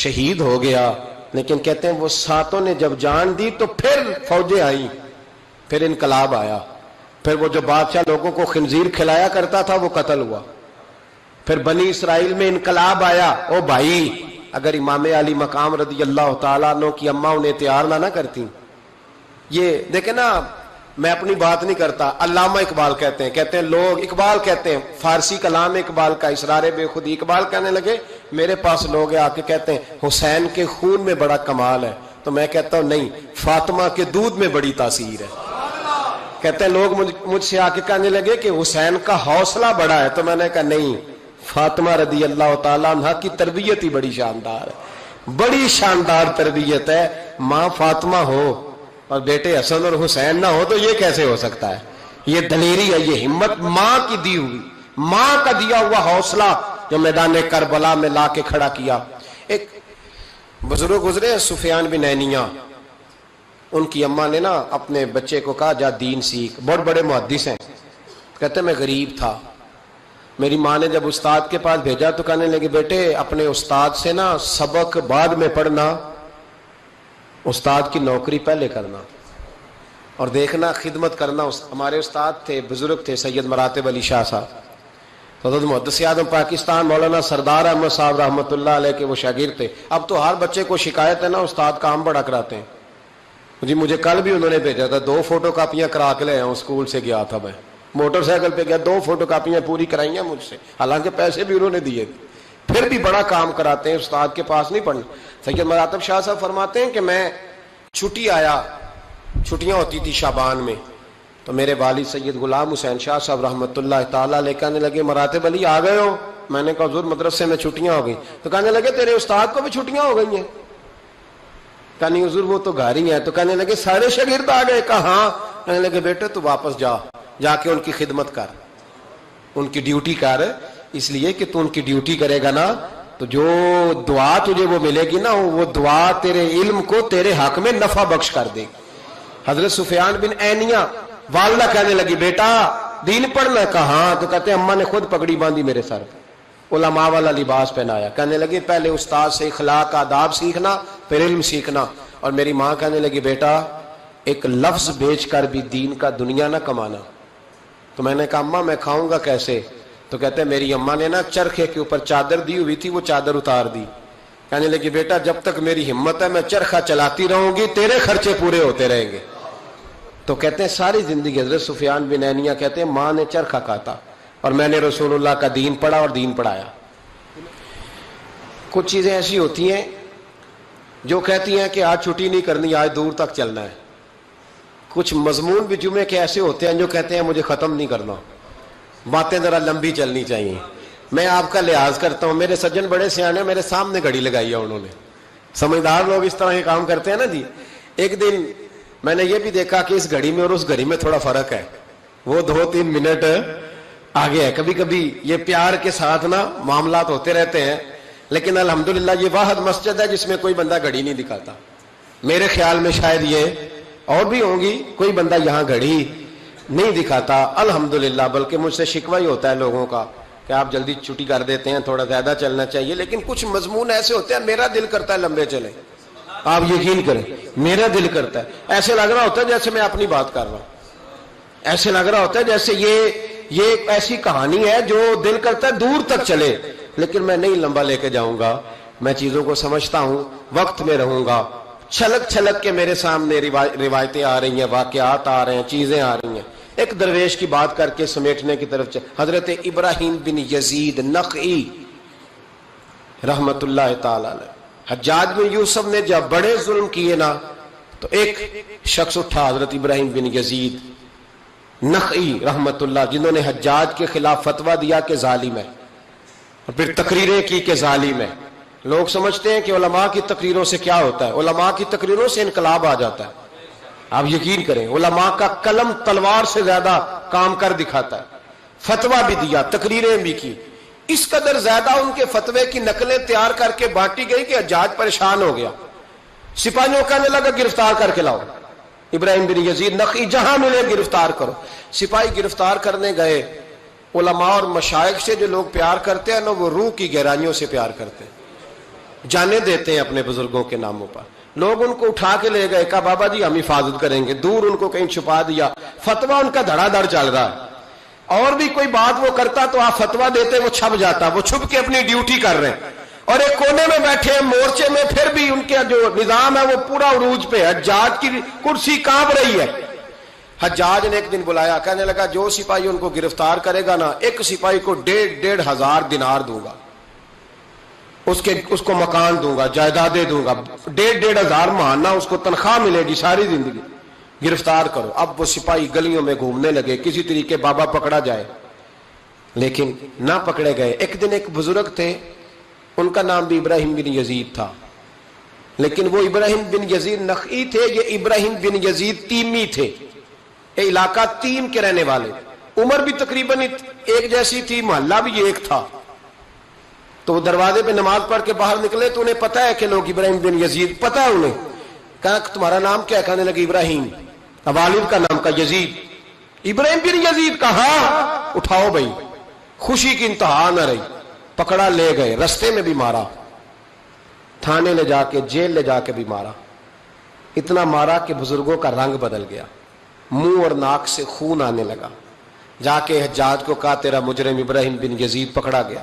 [SPEAKER 1] شہید ہو گیا, لیکن کہتے ہیں وہ ساتوں نے جب جان دی تو پھر فوجیں آئیں, پھر انقلاب آیا. پھر وہ جو بادشاہ لوگوں کو خنزیر کھلایا کرتا تھا وہ قتل ہوا. پھر بنی اسرائیل میں انقلاب آیا. او بھائی, اگر امام علی مقام رضی اللہ تعالیٰ عنہ کی اماں انہیں تیار نہ کرتی. یہ دیکھیں نا, میں اپنی بات نہیں کرتا, علامہ اقبال کہتے ہیں لوگ, اقبال کہتے ہیں فارسی کلام اقبال کا اسرار بے خودی, اقبال کہنے لگے میرے پاس لوگ آ کے کہتے ہیں حسین کے خون میں بڑا کمال ہے, تو میں کہتا ہوں نہیں, فاطمہ کے دودھ میں بڑی تاثیر ہے. کہتے ہیں لوگ مجھ سے آ کے کہنے لگے کہ حسین کا حوصلہ بڑا ہے, تو میں نے کہا نہیں, فاطمہ رضی اللہ تعالیٰ عنہ کی تربیت ہی بڑی شاندار ہے, بڑی شاندار تربیت ہے. ماں فاطمہ ہو اور بیٹے حسن اور حسین نہ ہو تو یہ کیسے ہو سکتا ہے؟ یہ دلیری ہے, یہ ہمت ماں کی دی ہوئی, ماں کا دیا ہوا حوصلہ جو میدان کربلا میں لا کے کھڑا کیا. ایک بزرگ گزرے سفیان بن عینیہ, ان کی اماں نے نا اپنے بچے کو کہا جا دین سیکھ, بہت بڑے محدث ہیں. کہتے میں غریب تھا, میری ماں نے جب استاد کے پاس بھیجا تو کہنے لگے بیٹے اپنے استاد سے نا سبق بعد میں پڑھنا, استاد کی نوکری پہلے کرنا اور دیکھنا خدمت کرنا. ہمارے استاد تھے, بزرگ تھے, سید مراتب علی شاہ صاحب, حضرت محدث اعظم پاکستان مولانا سردار احمد صاحب رحمۃ اللہ علیہ کے وہ شاگرد تھے. اب تو ہر بچے کو شکایت ہے نا استاد کام بڑا کراتے ہیں. جی مجھے کل بھی انہوں نے بھیجا تھا, 2 فوٹو کاپیاں کرا کے لے آؤں, اسکول سے گیا تھا میں, موٹر سائیکل پہ گیا, 2 فوٹو کاپیاں پوری کرائی ہیں مجھ سے, حالانکہ پیسے بھی انہوں نے دیے تھے, پھر بھی بڑا کام کراتے ہیں, استاد کے پاس نہیں پڑھنا. سید مراتب شاہ صاحب فرماتے ہیں کہ میں چھٹی آیا, چھٹیاں ہوتی تھی شعبان میں, تو میرے والد سید غلام حسین شاہ صاحب رحمۃ اللہ تعالیٰ لے کہنے لگے مراتب علی آ گئے ہو؟ میں نے کہا حضور مدرسے میں چھٹیاں ہو گئی. تو کہنے لگے تیرے استاد کو بھی چھٹیاں ہو گئی ہیں؟ کہا نہیں حضور وہ تو گھر ہی ہیں. تو کہنے لگے سارے شاگرد آ گئے؟ کہا ہاں. کہنے لگے بیٹے تو واپس جا کے ان کی خدمت کر, ان کی ڈیوٹی کر, اس لیے کہ تو ان کی ڈیوٹی کرے گا نا تو جو دعا تجھے وہ ملے گی نا, وہ دعا تیرے علم کو تیرے حق میں نفع بخش کر دے گی. حضرت سفیان بن عینیہ والدہ کہنے لگی بیٹا دین پڑھنا؟ کہا ہاں. تو کہتے اماں نے خود پگڑی باندھی میرے سر پہ, علماء والا لباس پہنایا. کہنے لگے پہلے استاد سے اخلاق آداب سیکھنا, پھر علم سیکھنا. اور میری ماں کہنے لگی بیٹا ایک لفظ بیچ کر بھی دین کا دنیا نہ کمانا. تو میں نے کہا اماں میں کھاؤں گا کیسے؟ تو کہتے میری اماں نے نا چرخے کے اوپر چادر دی ہوئی تھی, وہ چادر اتار دی. کہنے لگی بیٹا جب تک میری ہمت ہے میں چرخہ چلاتی رہوں گی, تیرے خرچے پورے ہوتے رہیں گے. تو کہتے ہیں ساری زندگی حضرت سفیان بن عینیہ کہتے ہیں ماں نے چرخہ کاتا اور میں نے رسول اللہ کا دین پڑھا اور دین پڑھایا. کچھ چیزیں ایسی ہوتی ہیں جو کہتی ہیں کہ آج چھٹی نہیں کرنی, آج دور تک چلنا ہے. کچھ مضمون بھی جمعے کے ایسے ہوتے ہیں جو کہتے ہیں مجھے ختم نہیں کرنا, باتیں ذرا لمبی چلنی چاہیے. میں آپ کا لحاظ کرتا ہوں, میرے سجن بڑے سیانے, میرے سامنے گھڑی لگائی ہے انہوں نے, سمجھدار لوگ اس طرح کے کام کرتے ہیں نا جی. ایک دن میں نے یہ بھی دیکھا کہ اس گھڑی میں اور اس گھڑی میں تھوڑا فرق ہے, وہ 2-3 منٹ آگے ہے. کبھی کبھی یہ پیار کے ساتھ نا معاملات ہوتے رہتے ہیں, لیکن الحمدللہ یہ واحد مسجد ہے جس میں کوئی بندہ گھڑی نہیں دکھاتا. میرے خیال میں شاید یہ اور بھی ہوں گی, کوئی بندہ یہاں گھڑی نہیں دکھاتا الحمدللہ. بلکہ مجھ سے شکوہ ہی ہوتا ہے لوگوں کا کہ آپ جلدی چھٹی کر دیتے ہیں, تھوڑا زیادہ چلنا چاہیے. لیکن کچھ مضمون ایسے ہوتے ہیں میرا دل کرتا ہے لمبے چلیں, آپ یقین کریں میرا دل کرتا ہے. ایسے لگ رہا ہوتا ہے جیسے میں اپنی بات کر رہا ہوں, ایسے لگ رہا ہوتا ہے جیسے یہ ایسی کہانی ہے جو دل کرتا ہے دور تک چلے, لیکن میں نہیں لمبا لے کے جاؤں گا. میں چیزوں کو سمجھتا ہوں, وقت میں رہوں گا. چھلک چھلک کے میرے سامنے روایتیں آ رہی ہیں, واقعات آ رہے ہیں, چیزیں آ رہی ہیں. ایک درویش کی بات کر کے سمیٹنے کی طرف حضرت ابراہیم بن یزید نخعی رحمت اللہ تعالی علیہ, حجاج بن یوسف نے جب بڑے ظلم کیے نا تو ایک شخص اٹھا حضرت ابراہیم بن یزید نخعی رحمت اللہ، جنہوں نے حجاج کے خلاف فتویٰ دیا کہ ظالم ہے، اور پھر تقریریں کی کہ ظالم ہے۔ لوگ سمجھتے ہیں کہ علماء کی تقریروں سے کیا ہوتا ہے، علماء کی تقریروں سے انقلاب آ جاتا ہے۔ آپ یقین کریں، علماء کا قلم تلوار سے زیادہ کام کر دکھاتا ہے۔ فتویٰ بھی دیا، تقریریں بھی کی، اس قدر زیادہ ان کے فتوے کی نقلیں تیار کر کے بانٹی گئی کہ حجاج پریشان ہو گیا۔ سپاہیوں کہنے لگا گرفتار کر کے لاؤ ابراہیم بن یزید نخعی، جہاں ملے گرفتار کرو۔ سپاہی گرفتار کرنے گئے۔ علماء اور مشائخ سے جو لوگ پیار کرتے ہیں نا، وہ روح کی گہرائیوں سے پیار کرتے ہیں، جانے دیتے ہیں اپنے بزرگوں کے ناموں پر۔ لوگ ان کو اٹھا کے لے گئے، کہا بابا جی ہم حفاظت کریں گے، دور ان کو کہیں چھپا دیا۔ فتویٰ ان کا دھڑا دھڑ چل رہا ہے، اور بھی کوئی بات وہ کرتا تو آپ فتویٰ دیتے، وہ چھپ جاتا، وہ چھپ کے اپنی ڈیوٹی کر رہے ہیں، اور ایک کونے میں بیٹھے مورچے میں، پھر بھی ان کے جو نظام ہے وہ پورا عروج پہ ہے، حجاج کی کرسی کانپ رہی ہے۔ حجاج نے ایک دن بلایا، کہنے لگا جو سپاہی ان کو گرفتار کرے گا نا، ایک سپاہی کو 1,500 دینار دوں گا، اس کو مکان دوں گا، جائیدادیں دوں گا، 1,500 ماہانہ اس کو تنخواہ ملے گی ساری زندگی، گرفتار کرو۔ اب وہ سپاہی گلیوں میں گھومنے لگے، کسی طریقے بابا پکڑا جائے، لیکن نہ پکڑے گئے۔ ایک دن ایک بزرگ تھے، ان کا نام بھی ابراہیم بن یزید تھا، لیکن وہ ابراہیم بن یزید نخعی تھے، یہ ابراہیم بن یزید تیمی تھے، یہ علاقہ تیم کے رہنے والے، عمر بھی تقریباً ایک جیسی تھی، محلہ بھی ایک تھا۔ تو وہ دروازے پہ نماز پڑھ کے باہر نکلے تو انہیں پتا ہے کہ لوگ ابراہیم بن یزید، پتا ہے انہیں۔ کہا تمہارا نام کیا ہے؟ کہنے لگے ابراہیم۔ والد کا نام کا یزید۔ ابراہیم بن یزید کہا اٹھاؤ بھائی، خوشی کی انتہا نہ رہی، پکڑا لے گئے، رستے میں بھی مارا، تھانے لے جا کے، جیل لے جا کے بھی مارا، اتنا مارا کہ بزرگوں کا رنگ بدل گیا، منہ اور ناک سے خون آنے لگا۔ جا کے حجاج کو کہا تیرا مجرم ابراہیم بن یزید پکڑا گیا۔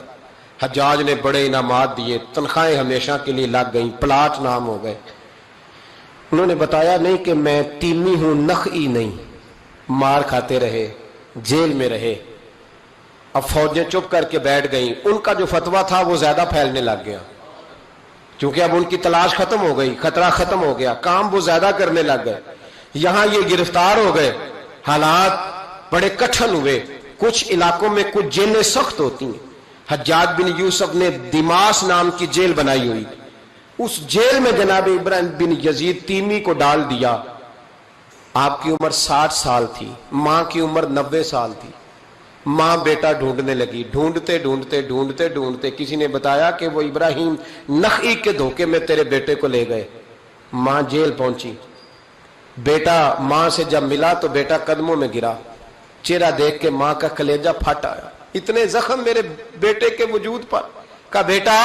[SPEAKER 1] حجاج نے بڑے انعامات دیے، تنخواہیں ہمیشہ کے لیے لگ گئیں، پلاٹ نام ہو گئے۔ انہوں نے بتایا نہیں کہ میں تیمی ہوں، نخعی نہیں۔ مار کھاتے رہے، جیل میں رہے۔ اب فوجیں چپ کر کے بیٹھ گئیں، ان کا جو فتویٰ تھا وہ زیادہ پھیلنے لگ گیا، کیونکہ اب ان کی تلاش ختم ہو گئی، خطرہ ختم ہو گیا، کام وہ زیادہ کرنے لگ گئے۔ یہاں یہ گرفتار ہو گئے، حالات بڑے کٹھن ہوئے۔ کچھ علاقوں میں کچھ جیلیں سخت ہوتی ہیں۔ حجاج بن یوسف نے دماس نام کی جیل بنائی ہوئی، اس جیل میں جناب ابراہیم بن یزید تیمی کو ڈال دیا۔ آپ کی عمر 60 سال تھی، ماں کی عمر 90 سال تھی۔ ماں بیٹا ڈھونڈنے لگی، ڈھونڈتے ڈھونڈتے ڈھونڈتے ڈھونڈتے کسی نے بتایا کہ وہ ابراہیم نخعی کے دھوکے میں تیرے بیٹے کو لے گئے۔ ماں جیل پہنچی، بیٹا ماں سے جب ملا تو بیٹا قدموں میں گرا، چہرہ دیکھ کے ماں کا کلیجہ پھٹ آیا، اتنے زخم میرے بیٹے کے وجود پر۔ کہا بیٹا،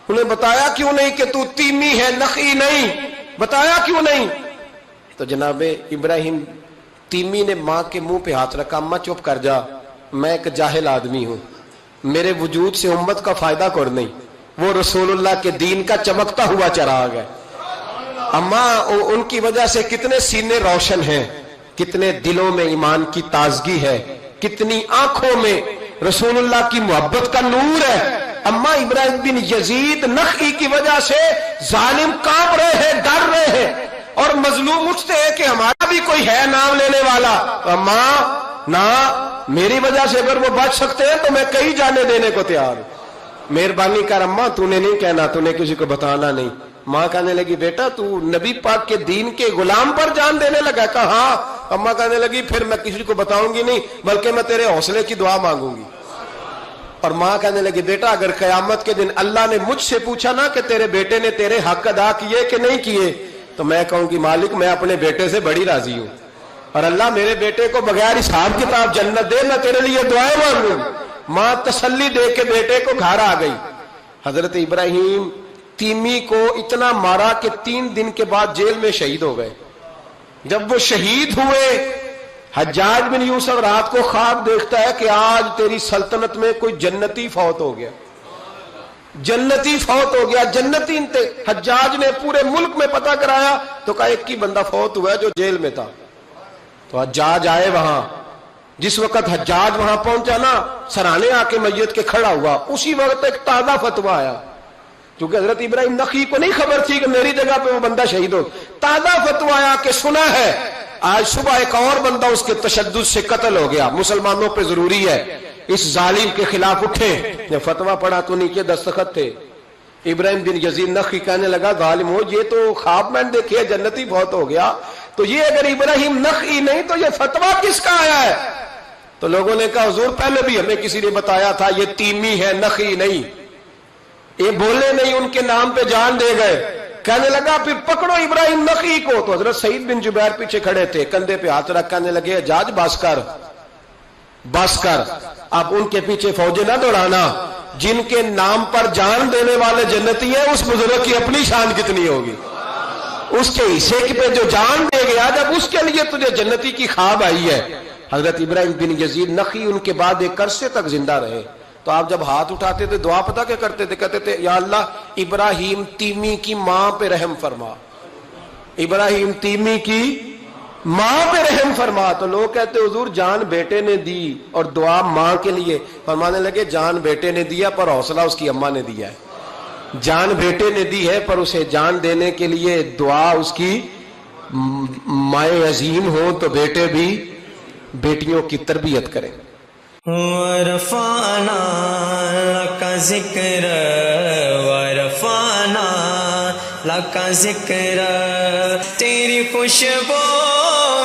[SPEAKER 1] انہیں بتایا کیوں نہیں کہ تو تیمی ہے، نخعی نہیں، بتایا کیوں نہیں؟ تو جناب ابراہیم تیمی نے ماں کے منہ پہ ہاتھ رکھا، اماں چپ کر جا، میں ایک جاہل آدمی ہوں، میرے وجود سے امت کا فائدہ کوئی نہیں، وہ رسول اللہ کے دین کا چمکتا ہوا چراغ ہے۔ اماں ان کی وجہ سے کتنے سینے روشن ہیں، کتنے دلوں میں ایمان کی تازگی ہے، کتنی آنکھوں میں رسول اللہ کی محبت کا نور ہے۔ اماں ابراہیم بن یزید نخعی کی وجہ سے ظالم کانپ رہے ہیں، ڈر رہے ہیں، اور مظلوم اٹھتے ہیں کہ ہمارا بھی کوئی ہے نام لینے والا۔ اماں نہ، میری وجہ سے اگر وہ بچ سکتے ہیں تو میں کئی جانے دینے کو تیار ہوں، مہربانی کر اماں، تو نے نہیں کہنا، تو نے کسی کو بتانا نہیں۔ ماں کہنے لگی بیٹا تو نبی پاک کے دین کے غلام پر جان دینے لگا؟ کہا ہاں۔ اماں کہنے لگی پھر میں کسی کو بتاؤں گی نہیں، بلکہ میں تیرے حوصلے کی دعا مانگوں گی۔ اور ماں کہنے لگی بیٹا اگر قیامت کے دن اللہ نے مجھ سے پوچھا نا کہ تیرے بیٹے نے تیرے حق ادا کیے کہ نہیں کیے، تو میں کہوں گی مالک میں اپنے بیٹے سے بڑی راضی ہوں، اور اللہ میرے بیٹے کو بغیر حساب کتاب جنت دے، میں تیرے لیے دعائیں مانگوں۔ ماں تسلی دے کے بیٹے کو گھر آ گئی۔ حضرت ابراہیم تیمی کو اتنا مارا کہ 3 دن کے بعد جیل میں شہید ہو گئے۔ جب وہ شہید ہوئے، حجاج بن یوسف رات کو خواب دیکھتا ہے کہ آج تیری سلطنت میں کوئی جنتی فوت ہو گیا، جنتی فوت ہو گیا، جنتی انتے۔ حجاج نے پورے ملک میں پتہ کرایا تو کہا ایک ہی بندہ فوت ہوا ہے جو جیل میں تھا۔ تو حجاج آئے وہاں، جس وقت حجاج وہاں پہنچا نا، سرانے آ کے میت کے کھڑا ہوا، اسی وقت ایک تازہ فتویٰ آیا کیونکہ حضرت ابراہیم نخعی کو نہیں خبر تھی کہ میری جگہ پہ وہ بندہ شہید ہو. تازہ فتویٰ آیا کہ سنا ہے آج صبح ایک اور بندہ اس کے تشدد سے قتل ہو گیا, مسلمانوں پہ ضروری ہے اس ظالم کے خلاف اٹھے. جب فتویٰ پڑھا تو نیچے دستخط تھے. ابراہیم بن یزید نخعی کہنے لگا ظالم ہو, یہ تو خواب میں دیکھے جنتی بہت ہو گیا, تو یہ اگر ابراہیم نخعی نہیں تو یہ فتویٰ کس کا آیا ہے؟ تو لوگوں نے کہا حضور پہلے بھی ہمیں کسی نے بتایا تھا یہ تیمی ہے نخعی نہیں. یہ بولے نہیں, ان کے نام پہ جان دے گئے. کہنے لگا پھر پکڑو ابراہیم نخعی کو. تو حضرت سعید بن جبیر پیچھے کھڑے تھے, کندھے پہ ہاتھ رکھ کہنے لگے حجاج بس کر بس کر, اب ان کے پیچھے فوجیں نہ دوڑانا. جن کے نام پر جان دینے والے جنتی ہیں اس بزرگ کی اپنی شان کتنی ہوگی, اس کے حصے پہ جو جان دے گیا جب اس کے لیے تجھے جنتی کی خواب آئی ہے. حضرت ابراہیم بن یزید نخعی ان کے بعد ایک عرصے تک زندہ رہے. تو آپ جب ہاتھ اٹھاتے تھے دعا پتہ کیا کرتے تھے؟ کہتے تھے یا اللہ ابراہیم تیمی کی ماں پہ رحم فرما, ابراہیم تیمی کی ماں پہ رحم فرما. تو لوگ کہتے حضور جان بیٹے نے دی اور دعا ماں کے لیے. فرمانے لگے جان بیٹے نے دیا پر حوصلہ اس کی اماں نے دیا ہے. جان بیٹے نے دی ہے پر اسے جان دینے کے لیے دعا اس کی مائیں عظیم ہو تو بیٹے بھی بیٹیوں کی تربیت کریں.
[SPEAKER 2] ورفعنا لك ذکر ورفعنا لك ذکر, تیری خوشبو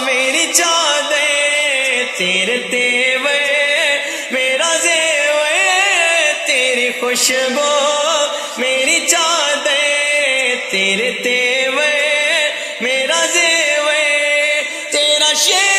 [SPEAKER 2] میری چادر, تیرے تیور میرا زیور, تیری خوشبو میری چادر, تیرے تیور میرا زیور, تیرا شیر